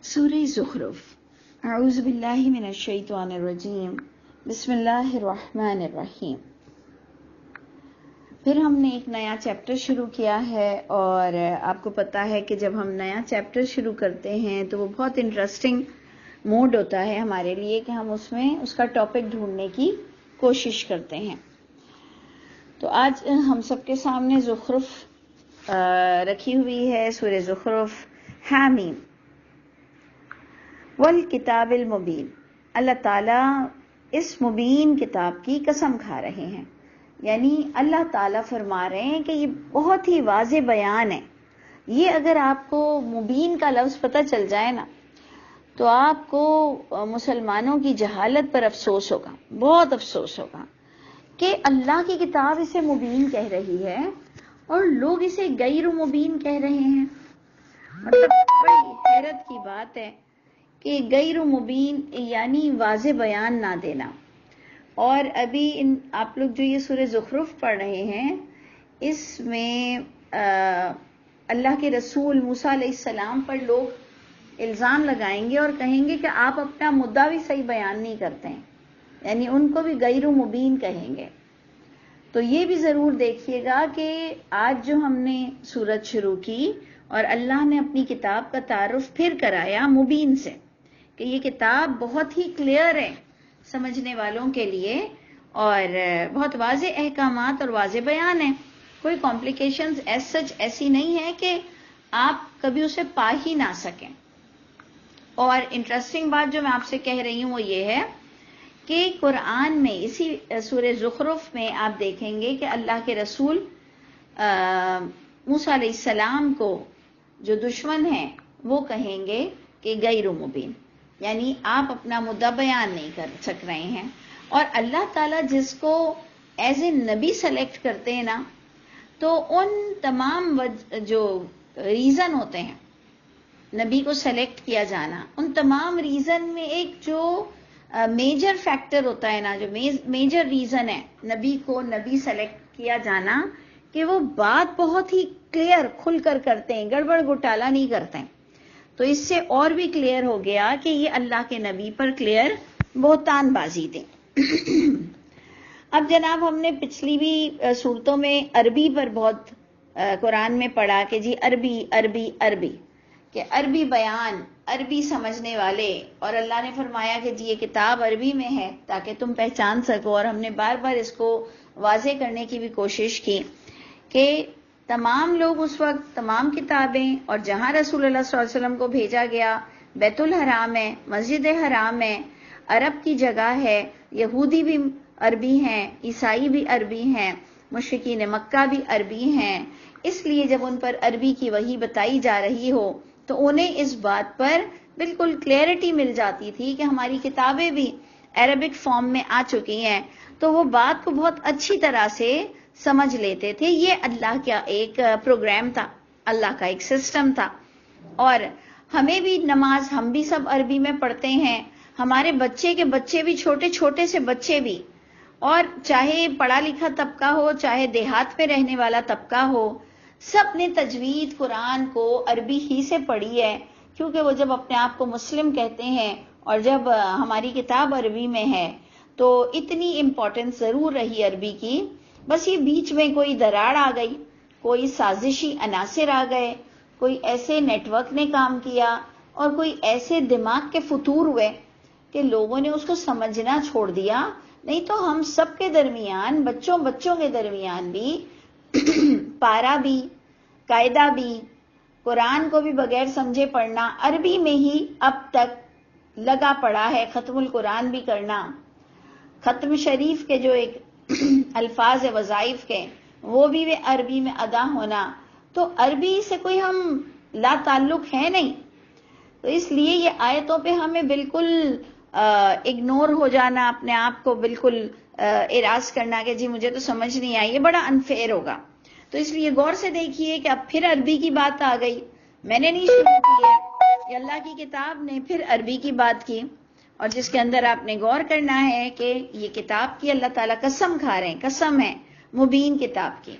سورہ زخرف اعوذ باللہ من الشیطان الرجیم بسم اللہ الرحمن الرحیم۔ پھر ہم نے ایک نیا چیپٹر شروع کیا ہے، اور آپ کو پتا ہے کہ جب ہم نیا چیپٹر شروع کرتے ہیں تو وہ بہت انٹرسٹنگ موڈ ہوتا ہے ہمارے لیے کہ ہم اس میں اس کا ٹاپک ڈھونڈنے کی کوشش کرتے ہیں۔ تو آج ہم سب کے سامنے زخرف رکھی ہوئی ہے، سورہ زخرف حامیم والکتاب المبین۔ اللہ تعالیٰ اس مبین کتاب کی قسم کھا رہے ہیں، یعنی اللہ تعالیٰ فرما رہے ہیں کہ یہ بہت ہی واضح بیان ہے۔ یہ اگر آپ کو مبین کا لفظ پتہ چل جائے نا تو آپ کو مسلمانوں کی جہالت پر افسوس ہوگا، بہت افسوس ہوگا کہ اللہ کی کتاب اسے مبین کہہ رہی ہے اور لوگ اسے غیر مبین کہہ رہے ہیں۔ مطلب بڑی حیرت کی بات ہے کہ غیر مبین یعنی واضح بیان نہ دینا۔ اور ابھی آپ لوگ جو یہ سورہ زخرف پڑھ رہے ہیں، اس میں اللہ کے رسول موسیٰ علیہ السلام پر لوگ الزام لگائیں گے اور کہیں گے کہ آپ اپنا مدعا بھی صحیح بیان نہیں کرتے ہیں، یعنی ان کو بھی غیر مبین کہیں گے۔ تو یہ بھی ضرور دیکھیے گا کہ آج جو ہم نے سورت شروع کی اور اللہ نے اپنی کتاب کا تعارف پھر کرایا مبین سے، کہ یہ کتاب بہت ہی کلیئر ہے سمجھنے والوں کے لیے، اور بہت واضح احکامات اور واضح بیان ہے۔ کوئی کمپلیکیشنز ایز سچ ایسی نہیں ہے کہ آپ کبھی اسے پا ہی نہ سکیں۔ اور انٹرسٹنگ بات جو میں آپ سے کہہ رہی ہوں وہ یہ ہے کہ قرآن میں اسی سورہ زخرف میں آپ دیکھیں گے کہ اللہ کے رسول موسیٰ علیہ السلام کو جو دشمن ہیں وہ کہیں گے کہ غیر مبین، یعنی آپ اپنا مدعا بیان نہیں کر سک رہے ہیں۔ اور اللہ تعالیٰ جس کو ایز اے نبی سلیکٹ کرتے ہیں نا، تو ان تمام جو ریزن ہوتے ہیں نبی کو سلیکٹ کیا جانا، ان تمام ریزن میں ایک جو میجر فیکٹر ہوتا ہے نا، جو میجر ریزن ہے نبی کو نبی سلیکٹ کیا جانا، کہ وہ بات بہت ہی کلیئر کھل کر کرتے ہیں، گڑبڑ گھوٹالا نہیں کرتے ہیں۔ تو اس سے اور بھی کلیئر ہو گیا کہ یہ اللہ کے نبی پر کلیئر بہتان بازی تھی۔ اب جناب ہم نے پچھلی بھی صورتوں میں عربی پر بہت قرآن میں پڑھا کہ جی عربی عربی عربی، کہ عربی بیان، عربی سمجھنے والے، اور اللہ نے فرمایا کہ جی یہ کتاب عربی میں ہے تاکہ تم پہچان سکو۔ اور ہم نے بار بار اس کو واضح کرنے کی بھی کوشش کی کہ تمام لوگ اس وقت تمام کتابیں، اور جہاں رسول اللہ صلی اللہ علیہ وسلم کو بھیجا گیا بیت الحرام ہے، مسجد حرام ہے، عرب کی جگہ ہے، یہودی بھی عربی ہیں، عیسائی بھی عربی ہیں، مشرکین مکہ بھی عربی ہیں۔ اس لیے جب ان پر عربی کی وحی بتائی جا رہی ہو تو انہیں اس بات پر بالکل کلیئرٹی مل جاتی تھی کہ ہماری کتابیں بھی عربک فارم میں آ چکی ہیں، تو وہ بات کو بہت اچھی طرح سے سمجھ لیتے تھے۔ یہ اللہ کا ایک پروگرام تھا، اللہ کا ایک سسٹم تھا۔ اور ہمیں بھی نماز ہم بھی سب عربی میں پڑھتے ہیں، ہمارے بچے کے بچے بھی، چھوٹے چھوٹے سے بچے بھی، اور چاہے پڑھا لکھا طبقہ ہو چاہے دیہات میں رہنے والا طبقہ ہو، سب نے تجوید قرآن کو عربی ہی سے پڑھی ہے، کیونکہ وہ جب اپنے آپ کو مسلم کہتے ہیں اور جب ہماری کتاب عربی میں ہے تو اتنی امپورٹنس ضرور رہی عربی کی۔ بس یہ بیچ میں کوئی دراڑ آ گئی، کوئی سازشی عناصر آ گئے، کوئی ایسے نیٹ ورک نے کام کیا اور کوئی ایسے دماغ کے فطور ہوئے کہ لوگوں نے اس کو سمجھنا چھوڑ دیا۔ نہیں تو ہم سب کے درمیان، بچوں کے درمیان بھی پارا بھی، قاعدہ بھی، قرآن کو بھی بغیر سمجھے پڑھنا عربی میں ہی اب تک لگا پڑا ہے۔ ختم القرآن بھی کرنا، ختم شریف کے جو ایک الفاظ وظائف کے وہ بھی عربی میں ادا ہونا، تو عربی سے کوئی ہم لا تعلق ہے نہیں۔ تو اس لیے یہ آیتوں پہ ہمیں بالکل اگنور ہو جانا، اپنے آپ کو بالکل اراض کرنا کہ جی مجھے تو سمجھ نہیں آئی، یہ بڑا انفیئر ہوگا۔ تو اس لیے غور سے دیکھیے کہ اب پھر عربی کی بات آ گئی، میں نے نہیں شروع کی ہے، یہ اللہ کی کتاب نے پھر عربی کی بات کی، اور جس کے اندر آپ نے غور کرنا ہے کہ یہ کتاب کی اللہ تعالیٰ قسم کھا رہے ہیں، قسم ہے مبین کتاب کی۔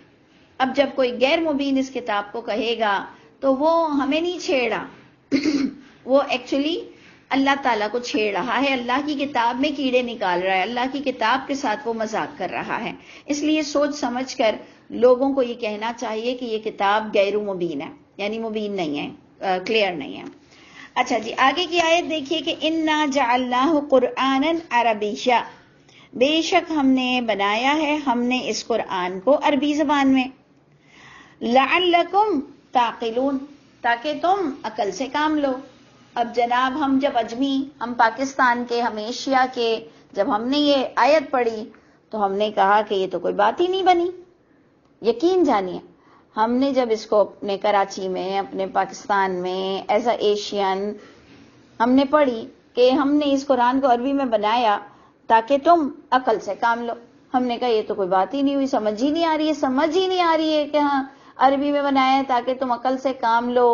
اب جب کوئی غیر مبین اس کتاب کو کہے گا تو وہ ہمیں نہیں چھیڑا، وہ ایکچولی اللہ تعالیٰ کو چھیڑ رہا ہے، اللہ کی کتاب میں کیڑے نکال رہا ہے، اللہ کی کتاب کے ساتھ وہ مذاق کر رہا ہے. اس لیے سوچ سمجھ کر لوگوں کو یہ کہنا چاہیے کہ یہ کتاب غیر مبین ہے، یعنی مبین نہیں ہے، کلیئر نہیں ہے. اچھا جی، آگے کی آیت دیکھیے کہ اِنَّا جَعَلْنَاهُ قُرْآنًا عَرَبِيًّا، بے شک ہم نے بنایا ہے ہم نے اس قرآن کو عربی زبان میں، لَعَلَّكُمْ تَعْقِلُونَ، تاکہ تم عقل سے کام لو. اب جناب ہم جب اجمی، ہم پاکستان کے، ہم ایشیا کے، جب ہم نے یہ آیت پڑھی تو ہم نے کہا کہ یہ تو کوئی بات ہی نہیں بنی. یقین جانیے ہم نے جب اس کو اپنے کراچی میں، اپنے پاکستان میں ایز اے ایشین ہم نے پڑھی کہ ہم نے اس قرآن کو عربی میں بنایا تاکہ تم عقل سے کام لو. ہم نے کہا یہ تو کوئی بات ہی نہیں ہوئی، سمجھ ہی نہیں آ رہی ہے، سمجھ ہی نہیں آ رہی ہے کہ ہاں عربی میں بنایا ہے تاکہ تم عقل سے کام لو.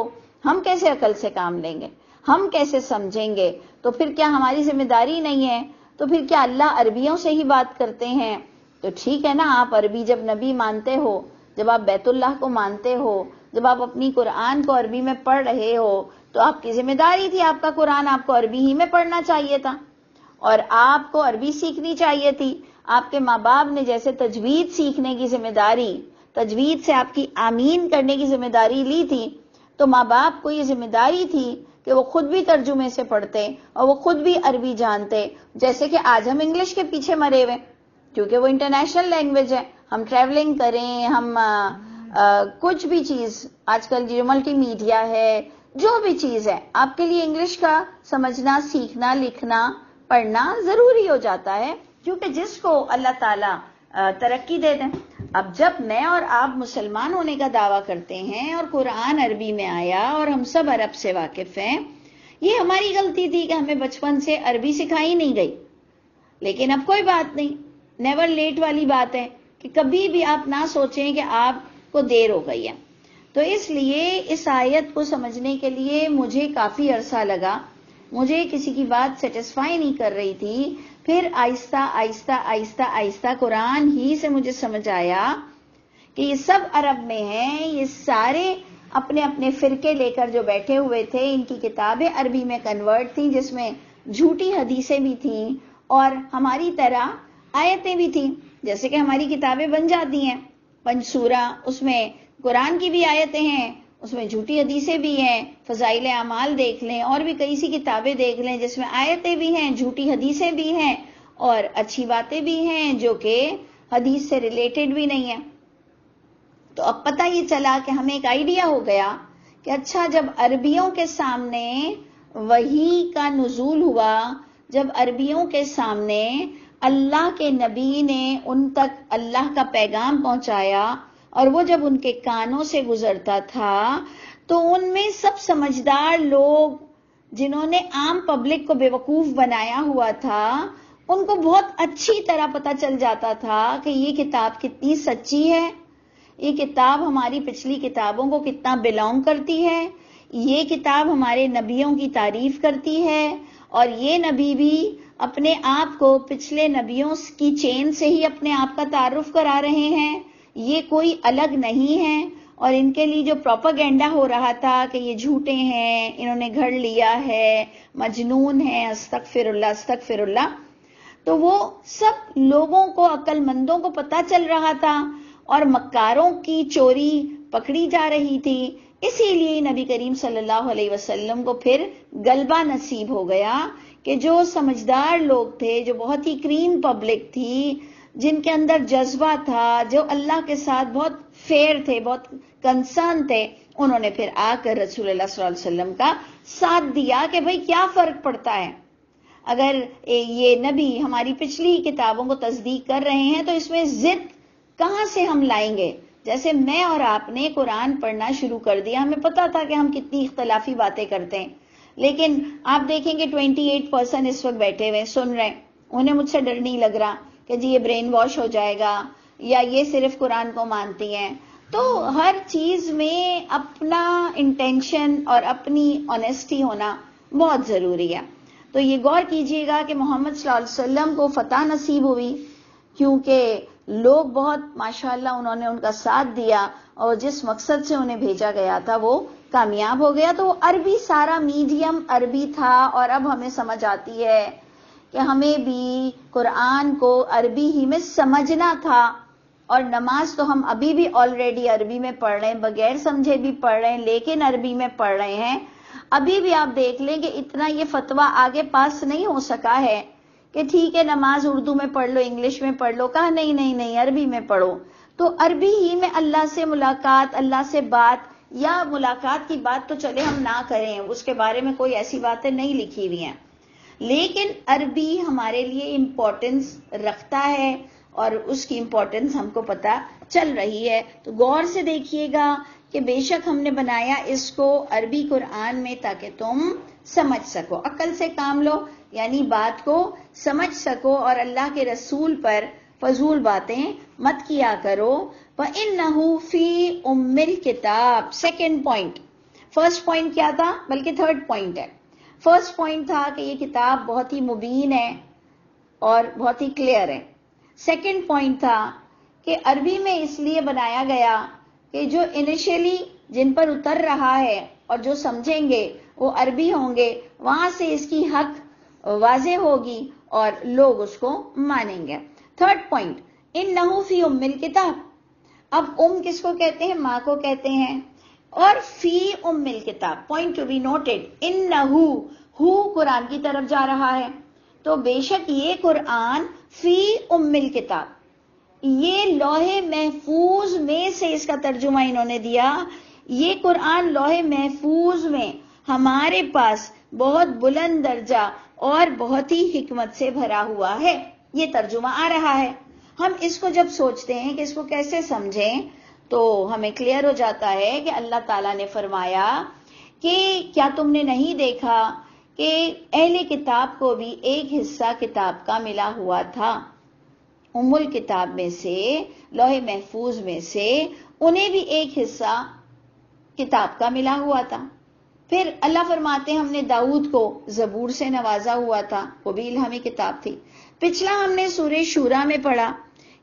ہم کیسے عقل سے کام لیں گے، ہم کیسے سمجھیں گے؟ تو پھر کیا ہماری ذمہ داری نہیں ہے؟ تو پھر کیا اللہ عربیوں سے ہی بات کرتے ہیں؟ تو ٹھیک ہے نا، آپ عربی جب نبی مانتے ہو، جب آپ بیت اللہ کو مانتے ہو، جب آپ اپنی قرآن کو عربی میں پڑھ رہے ہو تو آپ کی ذمہ داری تھی، آپ کا قرآن آپ کو عربی ہی میں پڑھنا چاہیے تھا اور آپ کو عربی سیکھنی چاہیے تھی. آپ کے ماں باپ نے جیسے تجوید سیکھنے کی ذمہ داری، تجوید سے آپ کی آمین کرنے کی ذمہ داری لی تھی، تو ماں باپ کو یہ ذمہ داری تھی کہ وہ خود بھی ترجمے سے پڑھتے اور وہ خود بھی عربی جانتے. جیسے کہ آج ہم انگلش کے پیچھے مرے ہوئے کیونکہ وہ انٹرنیشنل لینگویج ہے، ہم ٹریولنگ کریں، ہم کچھ بھی چیز آج کل جو ملٹی میڈیا ہے، جو بھی چیز ہے آپ کے لیے انگلش کا سمجھنا، سیکھنا، لکھنا، پڑھنا ضروری ہو جاتا ہے، کیونکہ جس کو اللہ تعالیٰ ترقی دے دیں. اب جب میں اور آپ مسلمان ہونے کا دعویٰ کرتے ہیں اور قرآن عربی میں آیا اور ہم سب عرب سے واقف ہیں، یہ ہماری غلطی تھی کہ ہمیں بچپن سے عربی سکھائی نہیں گئی. لیکن اب کوئی بات نہیں، نیور لیٹ والی بات ہے کہ کبھی بھی آپ نہ سوچیں کہ آپ کو دیر ہو گئی ہے. تو اس لیے اس آیت کو سمجھنے کے لیے مجھے کافی عرصہ لگا، مجھے کسی کی بات سیٹسفائی نہیں کر رہی تھی. پھر آہستہ آہستہ آہستہ آہستہ قرآن ہی سے مجھے سمجھ آیا کہ یہ سب عرب میں ہیں، یہ سارے اپنے اپنے فرقے لے کر جو بیٹھے ہوئے تھے، ان کی کتابیں عربی میں کنورٹ تھیں جس میں جھوٹی حدیثیں بھی تھیں اور ہماری طرح آیتیں بھی تھیں. جیسے کہ ہماری کتابیں بن جاتی ہیں پنج سورہ، اس میں قرآن کی بھی آیتیں ہیں، اس میں جھوٹی حدیثیں بھی ہیں. فضائل اعمال دیکھ لیں اور بھی کئی سی کتابیں دیکھ لیں جس میں آیتیں بھی ہیں، جھوٹی حدیثیں بھی ہیں اور اچھی باتیں بھی ہیں جو کہ حدیث سے ریلیٹڈ بھی نہیں ہیں. تو اب پتہ یہ چلا کہ ہمیں ایک آئیڈیا ہو گیا کہ اچھا جب عربیوں کے سامنے وحی کا نزول ہوا، جب عربیوں کے سامنے اللہ کے نبی نے ان تک اللہ کا پیغام پہنچایا اور وہ جب ان کے کانوں سے گزرتا تھا تو ان میں سب سمجھدار لوگ جنہوں نے عام پبلک کو بیوقوف بنایا ہوا تھا، ان کو بہت اچھی طرح پتہ چل جاتا تھا کہ یہ کتاب کتنی سچی ہے، یہ کتاب ہماری پچھلی کتابوں کو کتنا بلونگ کرتی ہے، یہ کتاب ہمارے نبیوں کی تعریف کرتی ہے اور یہ نبی بھی اپنے آپ کو پچھلے نبیوں کی چین سے ہی اپنے آپ کا تعارف کرا رہے ہیں، یہ کوئی الگ نہیں ہے. اور ان کے لیے جو پروپیگنڈا ہو رہا تھا کہ یہ جھوٹے ہیں، انہوں نے گھڑ لیا ہے، مجنون ہیں، استغفر اللہ استغفر اللہ، تو وہ سب لوگوں کو، عقل مندوں کو پتہ چل رہا تھا اور مکاروں کی چوری پکڑی جا رہی تھی. اسی لیے نبی کریم صلی اللہ علیہ وسلم کو پھر غلبہ نصیب ہو گیا کہ جو سمجھدار لوگ تھے، جو بہت ہی کلین پبلک تھی، جن کے اندر جذبہ تھا، جو اللہ کے ساتھ بہت فیئر تھے، بہت کنسرن تھے، انہوں نے پھر آ کر رسول اللہ صلی اللہ علیہ وسلم کا ساتھ دیا کہ بھئی کیا فرق پڑتا ہے، اگر یہ نبی ہماری پچھلی کتابوں کو تصدیق کر رہے ہیں تو اس میں ضد کہاں سے ہم لائیں گے. جیسے میں اور آپ نے قرآن پڑھنا شروع کر دیا، ہمیں پتا تھا کہ ہم کتنی اختلافی باتیں کرتے ہیں، لیکن آپ دیکھیں گے 28% اس وقت بیٹھے ہوئے سن رہے ہیں، انہیں مجھ سے ڈر نہیں لگ رہا کہ جی یہ برین واش ہو جائے گا یا یہ صرف قرآن کو مانتی ہیں. تو ہر چیز میں اپنا انٹینشن اور اپنی آنیسٹی ہونا بہت ضروری ہے. تو یہ غور کیجئے گا کہ محمد صلی اللہ علیہ وسلم کو فتح نصیب ہوئی کیونکہ لوگ بہت ماشاءاللہ انہوں نے ان کا ساتھ دیا اور جس مقصد سے انہیں بھیجا گیا تھا وہ کامیاب ہو گیا. تو عربی سارا میڈیم عربی تھا, اور اب ہمیں سمجھ آتی ہے کہ ہمیں بھی قرآن کو عربی ہی میں سمجھنا تھا. اور نماز تو ہم ابھی بھی آلریڈی عربی میں پڑھ رہے ہیں, بغیر سمجھے بھی پڑھ رہے ہیں, لیکن عربی میں پڑھ رہے ہیں. ابھی بھی آپ دیکھ لیں کہ اتنا یہ فتویٰ آگے پاس نہیں ہو سکا ہے کہ ٹھیک ہے نماز اردو میں پڑھ لو, انگلش میں پڑھ لو. کہا نہیں نہیں نہیں, عربی میں پڑھو. تو عربی ہی میں اللہ سے ملاقات, اللہ سے بات, یا ملاقات کی بات تو چلے ہم نہ کریں, اس کے بارے میں کوئی ایسی باتیں نہیں لکھی ہوئی ہیں, لیکن عربی ہمارے لیے امپورٹنس رکھتا ہے, اور اس کی امپورٹنس ہم کو پتہ چل رہی ہے. تو غور سے دیکھیے گا کہ بے شک ہم نے بنایا اس کو عربی قرآن میں تاکہ تم سمجھ سکو, عقل سے کام لو, یعنی بات کو سمجھ سکو, اور اللہ کے رسول پر فضول باتیں مت کیا کرو. وَإِنَّهُ فِي أُمِّ الْكِتَابِ. سیکنڈ پوائنٹ, فرسٹ پوائنٹ کیا تھا, بلکہ تھرڈ پوائنٹ ہے. فرسٹ پوائنٹ تھا کہ یہ کتاب بہت ہی مبین ہے اور بہت ہی کلیئر ہے. سیکنڈ پوائنٹ تھا کہ عربی میں اس لیے بنایا گیا کہ جو انیشلی جن پر اتر رہا ہے اور جو سمجھیں گے وہ عربی ہوں گے, وہاں سے اس کی حق واضح ہوگی اور لوگ اس کو مانیں گے. تھرڈ پوائنٹ, انہو فی ام الکتاب. اب کس کو کہتے ہیں؟ ماں کو کہتے ہیں. اور فی ام الکتاب, پوائنٹ ٹو بی نوٹڈ, انہو قرآن کی طرف جا رہا ہے. تو بے شک یہ قرآن فی ام الکتاب, یہ لوح محفوظ میں سے اس کا ترجمہ انہوں نے دیا. یہ قرآن لوح محفوظ میں ہمارے پاس بہت بلند درجہ اور بہت ہی حکمت سے بھرا ہوا ہے. یہ ترجمہ آ رہا ہے. ہم اس کو جب سوچتے ہیں کہ اس کو کیسے سمجھیں, تو ہمیں کلیئر ہو جاتا ہے کہ اللہ تعالیٰ نے فرمایا کہ کیا تم نے نہیں دیکھا کہ اہل کتاب کو بھی ایک حصہ کتاب کا ملا ہوا تھا, ام الکتاب میں سے, لوح محفوظ میں سے انہیں بھی ایک حصہ کتاب کا ملا ہوا تھا. پھر اللہ فرماتے ہیں ہم نے داؤد کو زبور سے نوازا ہوا تھا, وہ بھی الہامی کتاب تھی. پچھلا ہم نے سورہ شورا میں پڑھا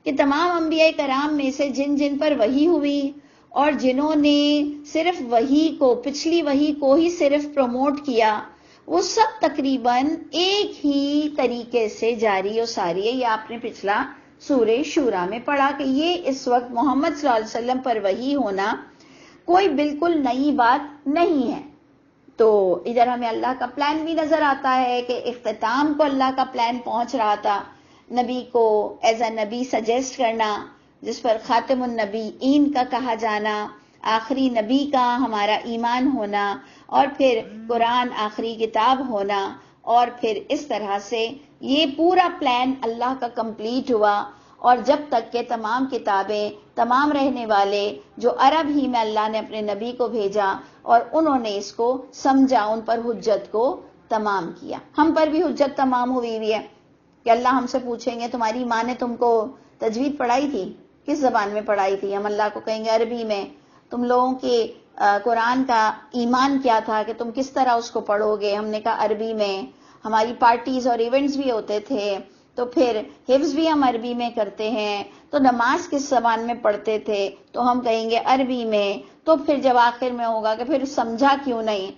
کہ تمام انبیاء کرام میں سے جن جن پر وحی ہوئی اور جنہوں نے صرف وحی کو, پچھلی وحی کو ہی صرف پروموٹ کیا, وہ سب تقریباً ایک ہی طریقے سے جاری و ساری ہے. یہ آپ نے پچھلا سورہ شورا میں پڑھا کہ یہ اس وقت محمد صلی اللہ علیہ وسلم پر وحی ہونا کوئی بالکل نئی بات نہیں ہے. تو ادھر ہمیں اللہ کا پلان بھی نظر آتا ہے کہ اختتام کو اللہ کا پلان پہنچ رہا تھا, نبی کو ایز اے نبی سجیسٹ کرنا, جس پر خاتم النبیین کا کہا جانا, آخری نبی کا ہمارا ایمان ہونا, اور پھر قرآن آخری کتاب ہونا, اور پھر اس طرح سے یہ پورا پلان اللہ کا کمپلیٹ ہوا. اور جب تک کہ تمام کتابیں, تمام رہنے والے جو عرب ہی میں اللہ نے اپنے نبی کو بھیجا اور انہوں نے اس کو سمجھا, ان پر حجت کو تمام کیا. ہم پر بھی حجت تمام ہوئی ہے کہ اللہ ہم سے پوچھیں گے تمہاری ماں نے تم کو تجوید پڑھائی تھی, کس زبان میں پڑھائی تھی؟ ہم اللہ کو کہیں گے عربی میں. تم لوگوں کے قرآن کا ایمان کیا تھا کہ تم کس طرح اس کو پڑھو گے؟ ہم نے کہا عربی میں. ہماری پارٹیز اور ایونٹس بھی ہوتے تھے, تو پھر حفظ بھی ہم عربی میں کرتے ہیں. تو نماز کس زبان میں پڑھتے تھے؟ تو ہم کہیں گے عربی میں. تو پھر جب آخر میں ہوگا کہ پھر سمجھا کیوں نہیں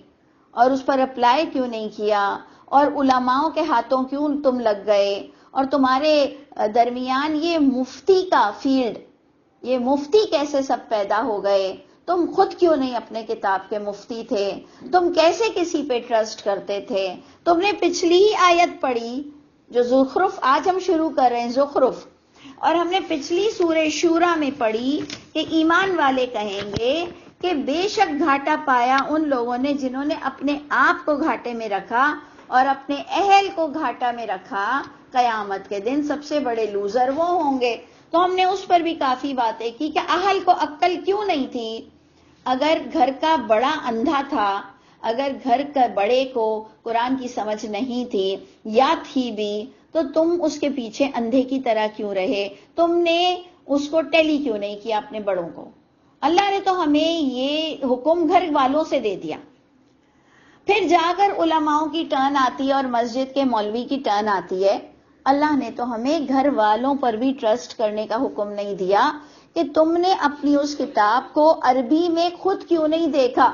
اور اس پر اپلائی کیوں نہیں کیا, اور علماؤں کے ہاتھوں کیوں تم لگ گئے, اور تمہارے درمیان یہ مفتی کا فیلڈ, یہ مفتی کیسے سب پیدا ہو گئے؟ تم خود کیوں نہیں اپنے کتاب کے مفتی تھے؟ تم کیسے کسی پہ ٹرسٹ کرتے تھے؟ تم نے پچھلی ہی آیت پڑھی جو زخرف, آج ہم شروع کر رہے ہیں زخرف, اور ہم نے پچھلی سورہ شورا میں پڑھی کہ ایمان والے کہیں گے کہ بے شک گھاٹا پایا ان لوگوں نے جنہوں نے اپنے آپ کو گھاٹے میں رکھا اور اپنے اہل کو گھاٹا میں رکھا. قیامت کے دن سب سے بڑے لوزر وہ ہوں گے. تو ہم نے اس پر بھی کافی باتیں کی کہ اہل کو عقل کیوں نہیں تھی. اگر گھر کا بڑا اندھا تھا, اگر گھر کا بڑے کو قرآن کی سمجھ نہیں تھی یا تھی بھی, تو تم اس کے پیچھے اندھے کی طرح کیوں رہے؟ تم نے اس کو ٹیلی کیوں نہیں کیا اپنے بڑوں کو؟ اللہ نے تو ہمیں یہ حکم گھر والوں سے دے دیا. پھر جا کر علماؤں کی ٹرن آتی ہے اور مسجد کے مولوی کی ٹرن آتی ہے. اللہ نے تو ہمیں گھر والوں پر بھی ٹرسٹ کرنے کا حکم نہیں دیا کہ تم نے اپنی اس کتاب کو عربی میں خود کیوں نہیں دیکھا؟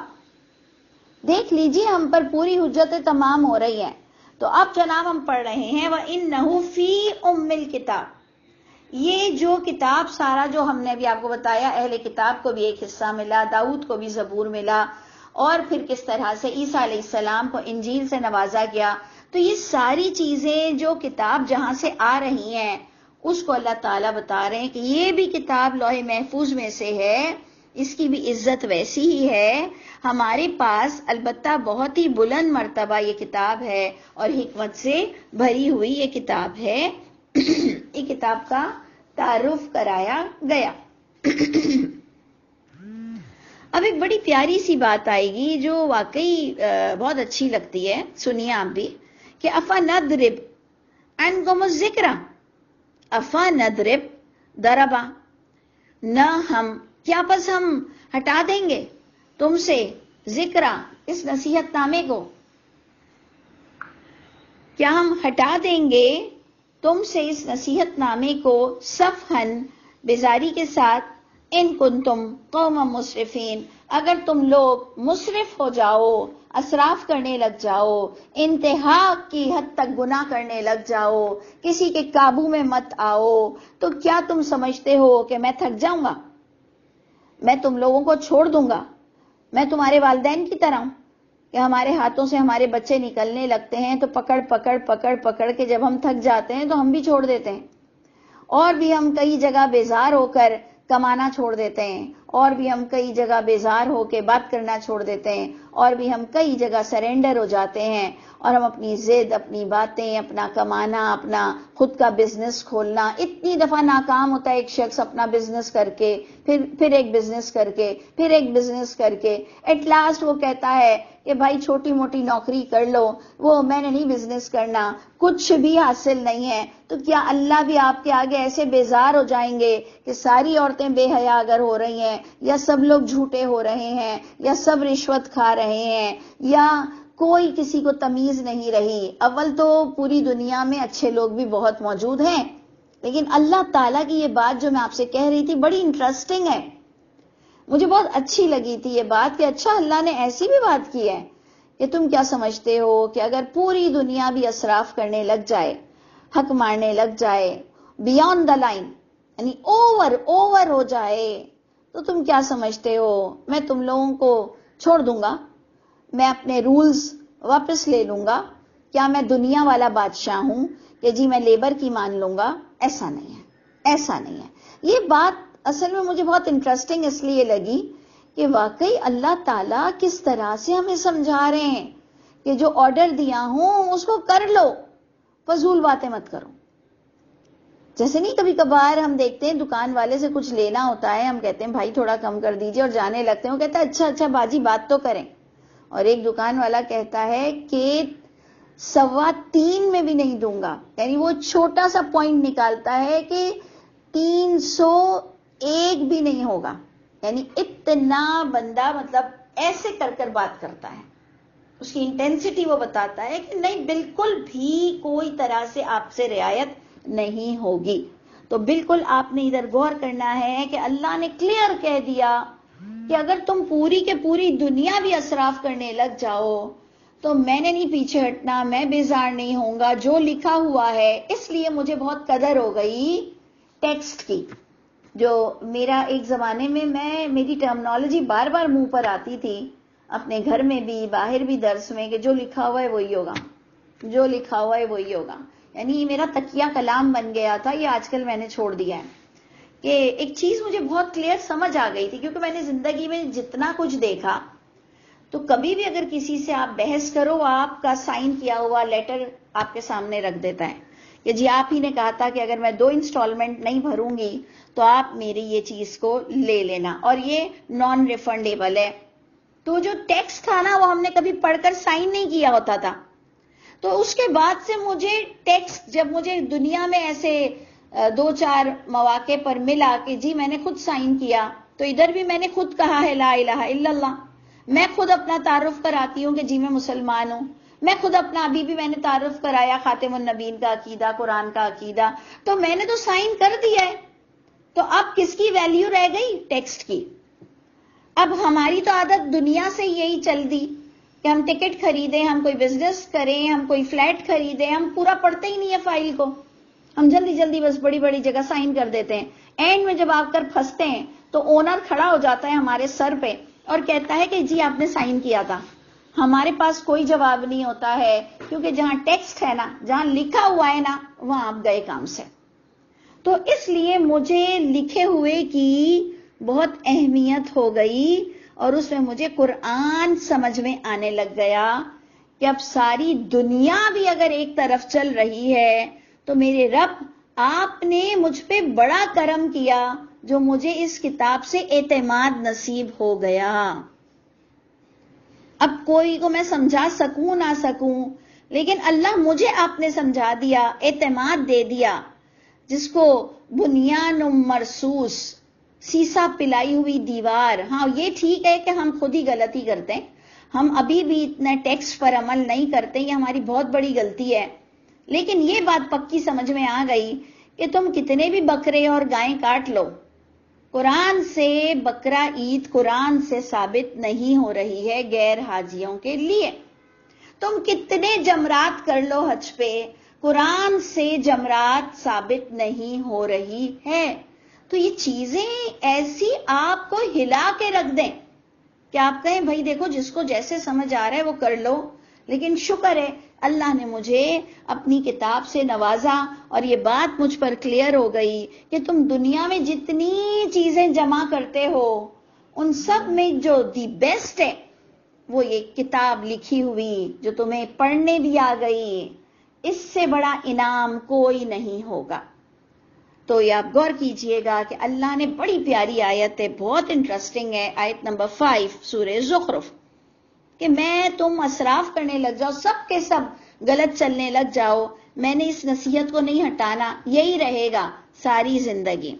دیکھ لیجیے ہم پر پوری حجتیں تمام ہو رہی ہیں. تو اب جناب ہم پڑھ رہے ہیں وَإِنَّهُ فِي أُمِّ الْكِتَابِ. یہ جو کتاب سارا جو ہم نے ابھی آپ کو بتایا، اہل کتاب کو بھی ایک حصہ ملا، داؤد کو بھی زبور ملا، اور پھر کس طرح سے عیسیٰ علیہ السلام کو انجیل سے نوازا گیا. تو یہ ساری چیزیں جو کتاب جہاں سے آ رہی ہیں اس کو اللہ تعالیٰ بتا رہے ہیں کہ یہ بھی کتاب لوح محفوظ میں سے ہے، اس کی بھی عزت ویسی ہی ہے. ہمارے پاس البتہ بہت ہی بلند مرتبہ یہ کتاب ہے اور حکمت سے بھری ہوئی یہ کتاب ہے. یہ کتاب کا تعارف کرایا گیا. اب ایک بڑی پیاری سی بات آئے گی جو واقعی بہت اچھی لگتی ہے، سنیے آپ بھی، کہ افَنَضْرِبْ عَنْكُمُ الذِّكْرَ. افَنَضْرِبْ ضربا، نہ ہم کیا پس ہم ہٹا دیں گے تم سے ذکرہ، اس نصیحت نامے کو، کیا ہم ہٹا دیں گے تم سے اس نصیحت نامے کو صفحاً، بیزاری کے ساتھ، ان کنتم قوما مسرفین، اگر تم لوگ مسرف ہو جاؤ، اسراف کرنے لگ جاؤ، انتہا کی حد تک گناہ کرنے لگ جاؤ، کسی کے قابو میں مت آؤ، تو کیا تم سمجھتے ہو کہ میں تھک جاؤں گا، میں تم لوگوں کو چھوڑ دوں گا؟ میں تمہارے والدین کی طرح ہوں کہ ہمارے ہاتھوں سے ہمارے بچے نکلنے لگتے ہیں تو پکڑ پکڑ پکڑ پکڑ کے جب ہم تھک جاتے ہیں تو ہم بھی چھوڑ دیتے ہیں، اور بھی ہم کئی جگہ بیزار ہو کر کمانا چھوڑ دیتے ہیں، اور بھی ہم کئی جگہ بیزار ہو کے بات کرنا چھوڑ دیتے ہیں، اور بھی ہم کئی جگہ سرنڈر ہو جاتے ہیں، اور ہم اپنی ضد، اپنی باتیں، اپنا کمانا، اپنا خود کا بزنس کھولنا، اتنی دفعہ ناکام ہوتا ہے ایک شخص اپنا بزنس کر کے، پھر ایک بزنس کر کے، پھر ایک بزنس کر کے، ایٹ لاسٹ وہ کہتا ہے کہ بھائی چھوٹی موٹی نوکری کر لو، وہ میں نے نہیں بزنس کرنا، کچھ بھی حاصل نہیں ہے. تو کیا اللہ بھی آپ کے آگے ایسے بیزار ہو جائیں گے کہ ساری عورتیں بے حیا اگر ہو رہی ہیں، یا سب لوگ جھوٹے ہو رہے ہیں، یا سب رشوت کھا رہے ہیں، یا کوئی کسی کو تمیز نہیں رہی؟ اول تو پوری دنیا میں اچھے لوگ بھی بہت موجود ہیں، لیکن اللہ تعالیٰ کی یہ بات جو میں آپ سے کہہ رہی تھی بڑی انٹرسٹنگ ہے، مجھے بہت اچھی لگی تھی یہ بات کہ اچھا اللہ نے ایسی بھی بات کی ہے کہ تم کیا سمجھتے ہو کہ اگر پوری دنیا بھی اسراف کرنے لگ جائے، حق مارنے لگ جائے، بیانڈ دا لائن، یعنی اوور ہو جائے، تو تم کیا سمجھتے ہو میں تم لوگوں کو چھوڑ دوں گا، میں اپنے رولز واپس لے لوں گا؟ کیا میں دنیا والا بادشاہ ہوں کہ جی میں لیبر کی مان لوں گا؟ ایسا نہیں ہے، ایسا نہیں ہے. یہ بات اصل میں مجھے بہت انٹرسٹنگ اس لیے لگی کہ واقعی اللہ تعالیٰ کس طرح سے ہمیں سمجھا رہے ہیں کہ جو آرڈر دیا ہوں اس کو کر لو، فضول باتیں مت کرو. جیسے نہیں کبھی کبھار ہم دیکھتے ہیں دکان والے سے کچھ لینا ہوتا ہے، ہم کہتے ہیں بھائی تھوڑا کم کر دیجئے، اور جانے لگتے ہیں، وہ کہتا ہے اچھا باجی بات تو کریں، اور ایک دکان والا کہتا ہے کہ 3.25 میں بھی نہیں دوں گا، یعنی وہ چھوٹا سا پوائنٹ نکالتا ہے کہ 301 بھی نہیں ہوگا، یعنی اتنا بندہ مطلب ایسے کر بات کرتا ہے، اس کی انٹینسٹی وہ بتاتا ہے کہ نہیں بالکل بھی کوئی طرح سے آپ سے رعایت نہیں ہوگی. تو بالکل آپ نے ادھر غور کرنا ہے کہ اللہ نے کلیئر کہہ دیا کہ اگر تم پوری کے پوری دنیا بھی اسراف کرنے لگ جاؤ تو میں نے نہیں پیچھے ہٹنا، میں بیزار نہیں ہوں گا، جو لکھا ہوا ہے. اس لیے مجھے بہت قدر ہو گئی ٹیکسٹ کی، جو میرا ایک زمانے میں میری ٹرمنالوجی بار بار منہ پر آتی تھی، اپنے گھر میں بھی باہر بھی درس میں، کہ جو لکھا ہوا ہے وہی ہوگا، جو لکھا ہوا ہے وہی ہوگا. یعنی میرا تکیہ کلام بن گیا تھا، یہ آج کل میں نے چھوڑ دیا ہے. کہ ایک چیز مجھے بہت کلیئر سمجھ آ گئی تھی، کیونکہ میں نے زندگی میں جتنا کچھ دیکھا، تو کبھی بھی اگر کسی سے آپ بحث کرو، آپ کا سائن کیا ہوا لیٹر آپ کے سامنے رکھ دیتا ہے کہ جی آپ ہی نے کہا تھا کہ اگر میں 2 انسٹالمنٹ نہیں بھروں گی تو آپ میری یہ چیز کو لے لینا، اور یہ نان ریفنڈیبل ہے. تو جو ٹیکسٹ تھا نا وہ ہم نے کبھی پڑھ کر سائن نہیں کیا ہوتا تھا. تو اس کے بعد سے مجھے ٹیکسٹ جب مجھے دنیا میں ایسے 2-4 مواقع پر ملا کہ جی میں نے خود سائن کیا، تو ادھر بھی میں نے خود کہا ہے لا الہ الا اللہ، میں خود اپنا تعارف کراتی ہوں کہ جی میں مسلمان ہوں، میں خود اپنا ابھی بھی میں نے تعارف کرایا خاتم النبیین کا عقیدہ، قرآن کا عقیدہ، تو میں نے تو سائن کر دیا ہے. تو اب کس کی ویلیو رہ گئی؟ ٹیکسٹ کی. اب ہماری تو عادت دنیا سے یہی چل دی کہ ہم ٹکٹ خریدیں، ہم کوئی بزنس کریں، ہم کوئی فلیٹ خریدیں، ہم پورا پڑھتے ہی نہیں ہے فائل کو، ہم جلدی جلدی بس بڑی بڑی جگہ سائن کر دیتے ہیں. اینڈ میں جب آ کر پھنستے ہیں تو اونر کھڑا ہو جاتا ہے ہمارے سر پہ اور کہتا ہے کہ جی آپ نے سائن کیا تھا. ہمارے پاس کوئی جواب نہیں ہوتا ہے، کیونکہ جہاں ٹیکسٹ ہے نا، جہاں لکھا ہوا ہے نا، وہاں آپ گئے کام سے. تو اس لیے مجھے لکھے ہوئے کی بہت اہمیت ہو گئی، اور اس میں مجھے قرآن سمجھ میں آنے لگ گیا کہ اب ساری دنیا بھی اگر ایک طرف چل رہی ہے تو میرے رب آپ نے مجھ پہ بڑا کرم کیا جو مجھے اس کتاب سے اعتماد نصیب ہو گیا. اب کوئی کو میں سمجھا سکوں نہ سکوں، لیکن اللہ مجھے آپ نے سمجھا دیا، اعتماد دے دیا. جس کو بنیان مرصوص، سیسا پلائی ہوئی دیوار. ہاں یہ ٹھیک ہے کہ ہم خود ہی غلطی کرتے ہیں، ہم ابھی بھی اتنا ٹیکسٹ پر عمل نہیں کرتے، یہ ہماری بہت بڑی غلطی ہے. لیکن یہ بات پکی سمجھ میں آ گئی کہ تم کتنے بھی بکرے اور گائیں کاٹ لو، قرآن سے بکرا عید قرآن سے ثابت نہیں ہو رہی ہے غیر حاجیوں کے لیے. تم کتنے جمرات کر لو حج پہ، قرآن سے جمرات ثابت نہیں ہو رہی ہے. تو یہ چیزیں ایسی آپ کو ہلا کے رکھ دیں کہ آپ کہیں بھائی دیکھو جس کو جیسے سمجھ آ رہا ہے وہ کر لو. لیکن شکر ہے اللہ نے مجھے اپنی کتاب سے نوازا اور یہ بات مجھ پر کلیئر ہو گئی کہ تم دنیا میں جتنی چیزیں جمع کرتے ہو ان سب میں جو دی بیسٹ ہے وہ یہ کتاب لکھی ہوئی جو تمہیں پڑھنے بھی آ گئی. اس سے بڑا انعام کوئی نہیں ہوگا. تو یہ آپ غور کیجئے گا کہ اللہ نے بڑی پیاری آیت ہے، بہت انٹرسٹنگ ہے، آیت نمبر 5 سورہ زخرف، کہ میں تم اسراف کرنے لگ جاؤ، سب کے سب غلط چلنے لگ جاؤ، میں نے اس نصیحت کو نہیں ہٹانا، یہی رہے گا ساری زندگی.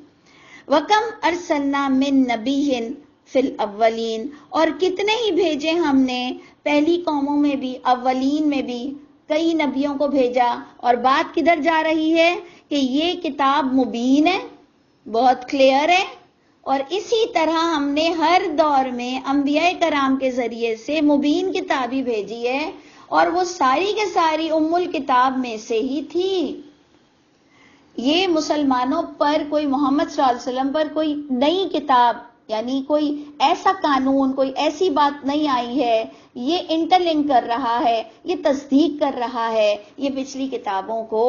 وَكَمْ أَرْسَلْنَا مِن نَبِيٍّ فِي الْأَوَّلِينَ، اور کتنے ہی بھیجے ہم نے پہلی قوموں میں بھی، اولین میں بھی کئی نبیوں کو بھیجا. اور بات کدھر جا رہی ہے کہ یہ کتاب مبین ہے، بہت کلیئر ہے، اور اسی طرح ہم نے ہر دور میں انبیاء کرام کے ذریعے سے مبین کتابی بھیجی ہے، اور وہ ساری کے ساری ام الکتاب میں سے ہی تھی. یہ مسلمانوں پر کوئی محمد صلی اللہ علیہ وسلم پر کوئی نئی کتاب، یعنی کوئی ایسا قانون، کوئی ایسی بات نہیں آئی ہے، یہ انٹر لنک کر رہا ہے، یہ تصدیق کر رہا ہے، یہ پچھلی کتابوں کو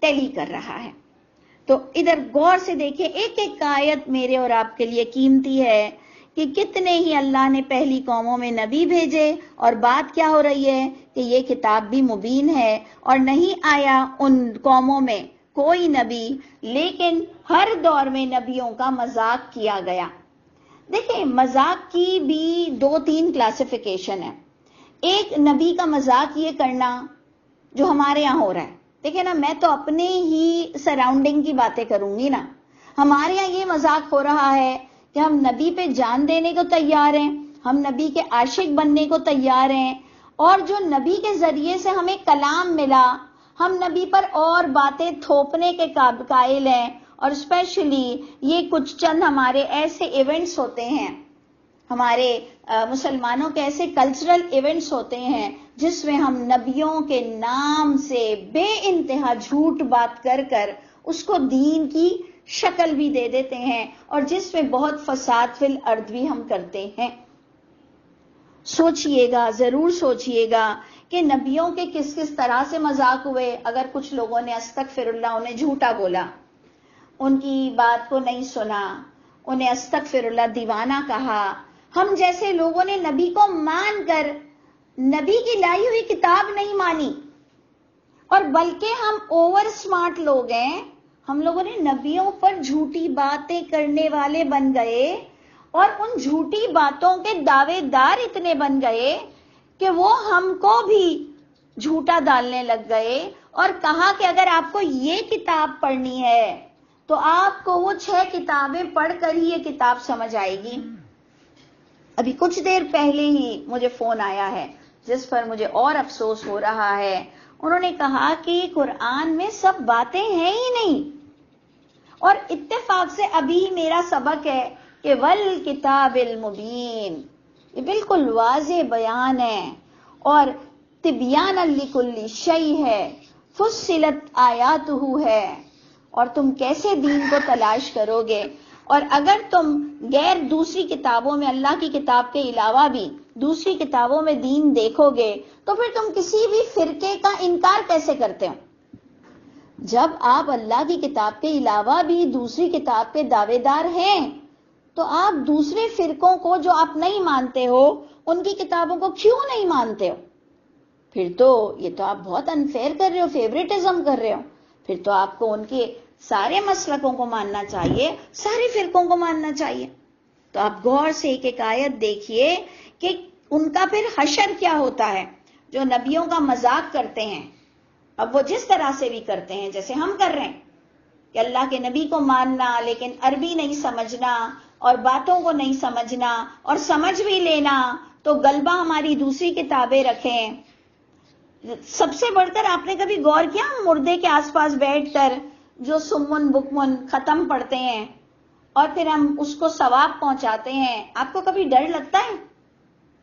ٹیلی کر رہا ہے. تو ادھر غور سے دیکھیں، ایک ایک آیت میرے اور آپ کے لیے قیمتی ہے کہ کتنے ہی اللہ نے پہلی قوموں میں نبی بھیجے، اور بات کیا ہو رہی ہے کہ یہ کتاب بھی مبین ہے، اور نہیں آیا ان قوموں میں کوئی نبی، لیکن ہر دور میں نبیوں کا مذاق کیا گیا. دیکھیں مذاق کی بھی 2-3 کلاسیفیکیشن ہے. ایک نبی کا مذاق یہ کرنا جو ہمارے یہاں ہو رہا ہے. دیکھیں نا، میں تو اپنے ہی سراؤنڈنگ کی باتیں کروں گی نا. ہمارے یہاں یہ مذاق ہو رہا ہے کہ ہم نبی پہ جان دینے کو تیار ہیں، ہم نبی کے عاشق بننے کو تیار ہیں، اور جو نبی کے ذریعے سے ہمیں کلام ملا ہم نبی پر اور باتیں تھوپنے کے قائل ہیں. اور اسپیشلی یہ کچھ چند ہمارے ایسے ایونٹس ہوتے ہیں، ہمارے مسلمانوں کے ایسے کلچرل ایونٹس ہوتے ہیں جس میں ہم نبیوں کے نام سے بے انتہا جھوٹ بات کر کر اس کو دین کی شکل بھی دے دیتے ہیں، اور جس میں بہت فساد فی الارض بھی ہم کرتے ہیں. سوچئے گا، ضرور سوچئے گا کہ نبیوں کے کس کس طرح سے مذاق ہوئے. اگر کچھ لوگوں نے استغفر اللہ انہیں جھوٹا بولا، ان کی بات کو نہیں سنا، انہیں استغفر اللہ دیوانہ کہا، ہم جیسے لوگوں نے نبی کو مان کر نبی کی لائی ہوئی کتاب نہیں مانی، اور بلکہ ہم اوور سمارٹ لوگ ہیں، ہم لوگوں نے نبیوں پر جھوٹی باتیں کرنے والے بن گئے، اور ان جھوٹی باتوں کے دعوے دار اتنے بن گئے کہ وہ ہم کو بھی جھوٹا ڈالنے لگ گئے، اور کہا کہ اگر آپ کو یہ کتاب پڑھنی ہے تو آپ کو وہ 6 کتابیں پڑھ کر ہی یہ کتاب سمجھ آئے گی. ابھی کچھ دیر پہلے ہی مجھے فون آیا ہے جس پر مجھے اور افسوس ہو رہا ہے. انہوں نے کہا کہ قرآن میں سب باتیں ہیں ہی نہیں، اور اتفاق سے ابھی میرا سبق ہے کہ والکتاب المبین، یہ بالکل واضح بیان ہے اور تبیان لکل شیء ہے، فصلت آیاتہ ہے، اور تم کیسے دین کو تلاش کرو گے؟ اور اگر تم غیر دوسری کتابوں میں، اللہ کی کتاب کے علاوہ بھی دوسری کتابوں میں دین دیکھو گے تو پھر تم کسی بھی فرقے کا انکار کیسے کرتے ہو؟ جب آپ اللہ کی کتاب کے علاوہ بھی دوسری کتاب کے دعوے دار ہیں تو آپ دوسرے فرقوں کو جو آپ نہیں مانتے ہو ان کی کتابوں کو کیوں نہیں مانتے ہو؟ پھر تو یہ تو آپ بہت انفیئر کر رہے ہو، فیوریٹزم کر رہے ہو. پھر تو آپ کو ان کے سارے مسلکوں کو ماننا چاہیے، سارے فرقوں کو ماننا چاہیے. تو آپ غور سے ایک ایک آیت دیکھیے کہ ان کا پھر حشر کیا ہوتا ہے. جو نبیوں کا مذاق کرتے ہیں، اب وہ جس طرح سے بھی کرتے ہیں جیسے ہم کر رہے ہیں کہ اللہ کے نبی کو ماننا لیکن عربی نہیں سمجھنا اور باتوں کو نہیں سمجھنا اور سمجھ بھی لینا تو غلبہ ہماری دوسری کتابیں رکھیں. سب سے بڑھ کر آپ نے کبھی غور کیا مردے کے آس پاس بیٹھ کر جو سمن بکمن ختم پڑھتے ہیں اور پھر ہم اس کو ثواب پہنچاتے ہیں، آپ کو کبھی ڈر لگتا ہے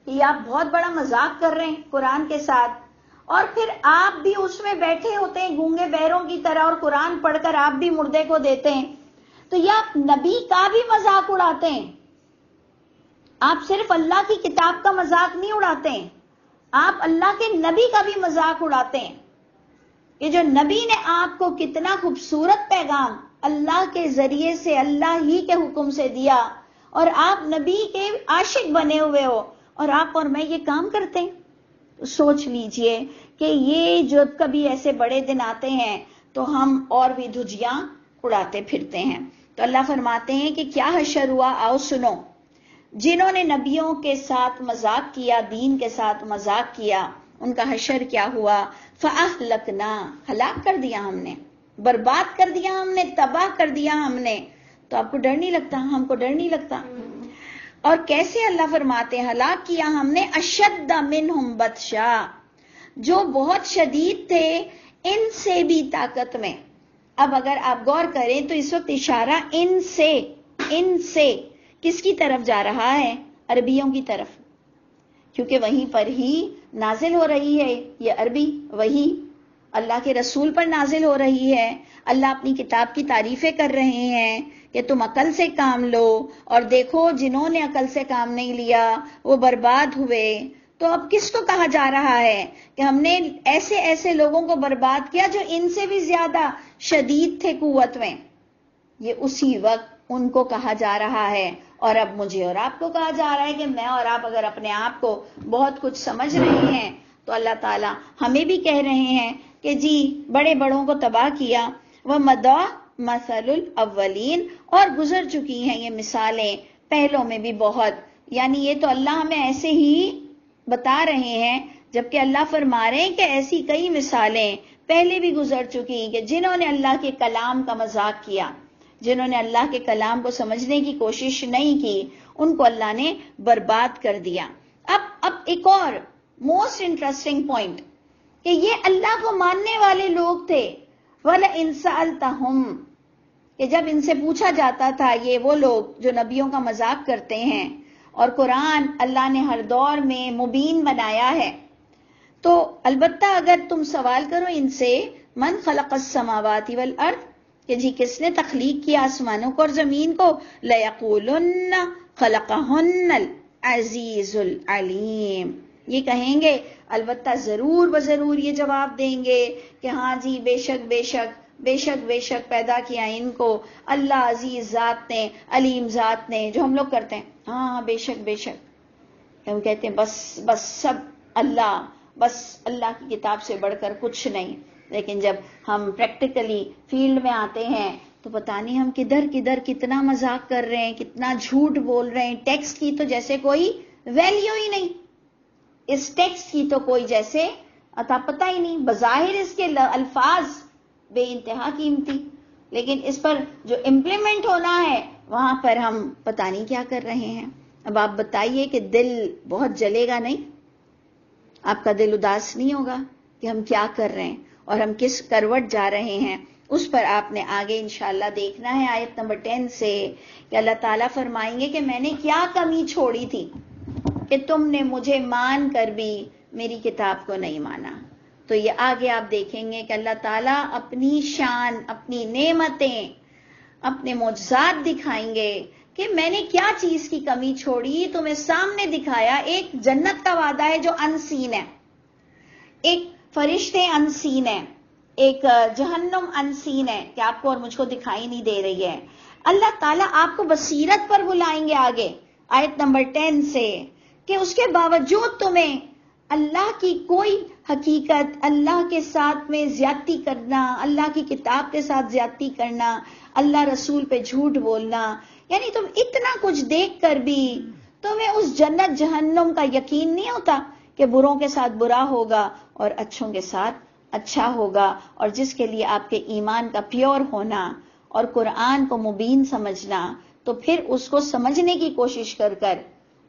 کہ آپ بہت بڑا مذاق کر رہے ہیں قرآن کے ساتھ، اور پھر آپ بھی اس میں بیٹھے ہوتے ہیں گونگے بہروں کی طرح اور قرآن پڑھ کر آپ بھی مردے کو دیتے ہیں؟ تو یہ آپ نبی کا بھی مذاق اڑاتے ہیں. آپ صرف اللہ کی کتاب کا مذاق نہیں اڑاتے ہیں، آپ اللہ کے نبی کا بھی مذاق اڑاتے ہیں. یہ جو نبی نے آپ کو کتنا خوبصورت پیغام اللہ کے ذریعے سے اللہ ہی کے حکم سے دیا اور آپ نبی کے عاشق بنے ہوئے ہو اور آپ اور میں یہ کام کرتے ہیں. سوچ لیجئے کہ یہ جو کبھی ایسے بڑے دن آتے ہیں تو ہم اور بھی دھجیاں اڑاتے پھرتے ہیں. تو اللہ فرماتے ہیں کہ کیا حشر ہوا، آؤ سنو. جنہوں نے نبیوں کے ساتھ مذاق کیا، دین کے ساتھ مذاق کیا، ان کا حشر کیا ہوا. فَأَهْلَكْنَا، ہلاک کر دیا ہم نے، برباد کر دیا ہم نے، تباہ کر دیا ہم نے. تو آپ کو ڈر نہیں لگتا؟ ہم کو ڈر نہیں لگتا؟ اور کیسے اللہ فرماتے ہیں ہلاک کیا ہم نے، اشد منہم بطشا، جو بہت شدید تھے ان سے بھی طاقت میں. اب اگر آپ غور کریں تو اس وقت اشارہ ان سے کس کی طرف جا رہا ہے؟ عربیوں کی طرف، کیونکہ وہیں پر ہی نازل ہو رہی ہے یہ عربی وہی، اللہ کے رسول پر نازل ہو رہی ہے. اللہ اپنی کتاب کی تعریفیں کر رہے ہیں کہ تم عقل سے کام لو، اور دیکھو جنہوں نے عقل سے کام نہیں لیا وہ برباد ہوئے. تو اب کس کو کہا جا رہا ہے کہ ہم نے ایسے ایسے لوگوں کو برباد کیا جو ان سے بھی زیادہ شدید تھے قوت میں. یہ اسی وقت ان کو کہا جا رہا ہے، اور اب مجھے اور آپ کو کہا جا رہا ہے کہ میں اور آپ اگر اپنے آپ کو بہت کچھ سمجھ رہے ہیں تو اللہ تعالیٰ ہمیں بھی کہہ رہے ہیں کہ جی بڑے بڑوں کو تباہ کیا. وَمَضَى مَثَلُ الْأَوَّلِينَ، اور گزر چکی ہیں یہ مثالیں پہلوں میں بھی بہت. یعنی یہ تو اللہ ہمیں ایسے ہی بتا رہے ہیں، جبکہ اللہ فرما رہے ہیں کہ ایسی کئی مثالیں پہلے بھی گزر چکی کہ جنہوں نے اللہ کے کلام کا مذاق کیا، جنہوں نے اللہ کے کلام کو سمجھنے کی کوشش نہیں کی، ان کو اللہ نے برباد کر دیا. اب ایک اور موسٹ انٹرسٹنگ پوائنٹ کہ یہ اللہ کو ماننے والے لوگ تھے. وَلَئِن سَأَلْتَهُمْ، کہ جب ان سے پوچھا جاتا تھا، یہ وہ لوگ جو نبیوں کا مذاق کرتے ہیں اور قرآن اللہ نے ہر دور میں مبین بنایا ہے، تو البتہ اگر تم سوال کرو ان سے، من خلق السماوات والارض، کہ جی کس نے تخلیق کیا آسمانوں کو اور زمین کو، لَيَقُولُنَّ خَلَقَهُنَّ الْعَزِيزُ الْعَلِيمُ، یہ کہیں گے، البتہ ضرور بضرور یہ جواب دیں گے کہ ہاں جی بے شک بے شک بے شک بے شک پیدا کیا ان کو اللہ عزیز ذات نے، علیم ذات نے. جو ہم لوگ کرتے ہیں ہاں بے شک بے شک، ہم کہتے ہیں بس سب اللہ، بس اللہ کی کتاب سے بڑھ کر کچھ نہیں. لیکن جب ہم پریکٹیکلی فیلڈ میں آتے ہیں تو پتہ نہیں ہم کدھر کدھر کتنا مذاق کر رہے ہیں، کتنا جھوٹ بول رہے ہیں. ٹیکسٹ کی تو جیسے کوئی ویلیو ہی نہیں، اس ٹیکسٹ کی تو کوئی جیسے عطا پتہ ہی نہیں. بظاہر اس کے الفاظ بے انتہا قیمتی، لیکن اس پر جو امپلیمنٹ ہونا ہے وہاں پر ہم پتہ نہیں کیا کر رہے ہیں. اب آپ بتائیے کہ دل بہت جلے گا نہیں؟ آپ کا دل اداس نہیں ہوگا کہ ہم کیا کر رہے ہیں اور ہم کس کروٹ جا رہے ہیں؟ اس پر آپ نے آگے انشاءاللہ دیکھنا ہے آیت نمبر 10 سے کہ اللہ تعالیٰ فرمائیں گے کہ میں نے کیا کمی چھوڑی تھی. کہ تم نے مجھے مان کر بھی میری کتاب کو نہیں مانا. تو یہ آگے آپ دیکھیں گے کہ اللہ تعالیٰ اپنی شان، اپنی نعمتیں، اپنے معجزات دکھائیں گے کہ میں نے کیا چیز کی کمی چھوڑی، تمہیں سامنے دکھایا. ایک جنت کا وعدہ ہے جو انسین ہے، ایک فرشتے انسین ہے، ایک جہنم انسین ہے کہ آپ کو اور مجھ کو دکھائی نہیں دے رہی ہے. اللہ تعالیٰ آپ کو بصیرت پر بلائیں گے آگے آیت نمبر 10 سے، کہ اس کے باوجود تمہیں اللہ کی کوئی حقیقت، اللہ کے ساتھ میں زیادتی کرنا، اللہ کی کتاب کے ساتھ زیادتی کرنا، اللہ رسول پہ جھوٹ بولنا، یعنی تم اتنا کچھ دیکھ کر بھی تمہیں اس جنت جہنم کا یقین نہیں ہوتا کہ بروں کے ساتھ برا ہوگا اور اچھوں کے ساتھ اچھا ہوگا. اور جس کے لیے آپ کے ایمان کا پیور ہونا اور قرآن کو مبین سمجھنا، تو پھر اس کو سمجھنے کی کوشش کر کر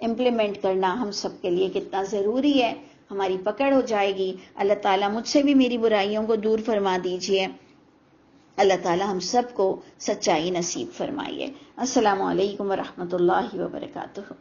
امپلیمنٹ کرنا ہم سب کے لیے کتنا ضروری ہے. ہماری پکڑ ہو جائے گی. اللہ تعالیٰ مجھ سے بھی میری برائیوں کو دور فرما دیجئے. اللہ تعالیٰ ہم سب کو سچائی نصیب فرمائیے. السلام علیکم ورحمۃ اللہ وبرکاتہ.